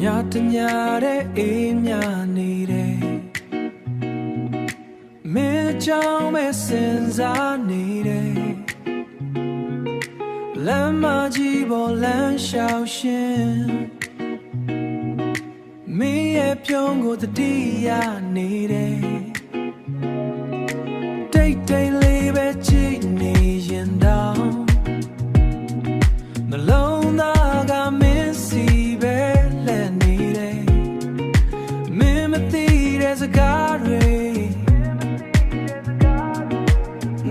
ညာတညာတဲ့အေးမြနေတယ်မင်းကြောင့်ပဲစဉ်းစားနေတယ်လမ်းမကြီးပေါ်လမ်းလျှောက်ရှင်မင်းရဲ့ပြုံးကိုတတိယနေတယ်တိတ်တိတ်လေးပဲကြည့်နေရင်တော့နှလုံးသားကမင်းစီပဲလက်နေတယ်မင်းမသိတဲ့စကားတွေ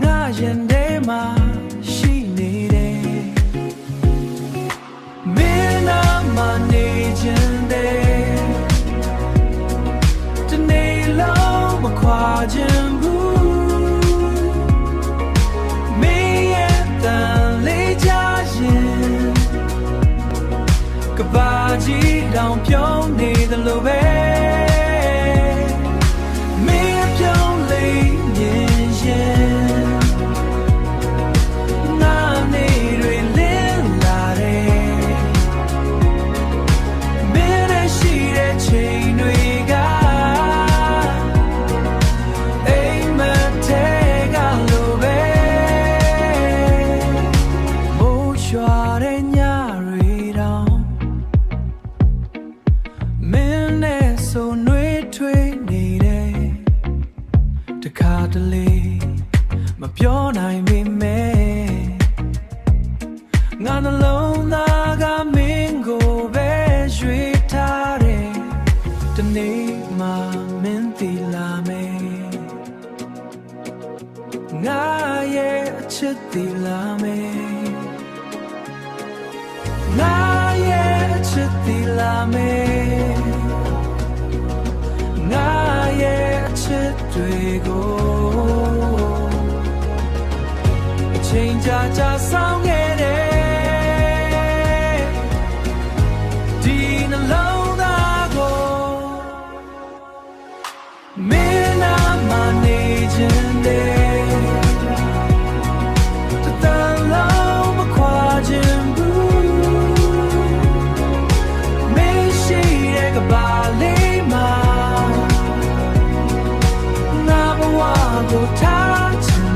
ငါရင်ထဲမှာရှိနေတယ်မင်းနာမနေခြင်းတဲ့တနေ့လုံးမခွာခြင်းကဘာကြီးတောင်ပြုံးနေတယ်လို့ပဲမင်းပြုံးလေးမြင်ရင်နာနေတွေလင်းလာတယ်မင်းနဲ့ရှိတဲ့ချိန်တွေကအိမ်မက်ထဲကလို့ပဲမိုးရွာတဲ့ညဆိုနှွေးထွေးနေတယ်တခါတလေမပြောနိုင်ပေမဲ့ငါနှလုံးသားကမင်းကိုပဲရွေးထားတယ်တနေ့မှမင်းသိလာမယ်ငါရဲ့အချစ်သိလာမယ်ငါရဲ့အချစ်သိလာမယ်ငါရဲ့အချစ်တွေကိုအချိန်ကြာကြာဆောင်ခဲ့တယ်ဒီနှလုံးသားကိုမင်းနာမနေခြင်းတဲ့တတန်လုံးမခွာခြင်းဘူးမရှိတဲ့ကဘာလေးမှာကိုထားချင်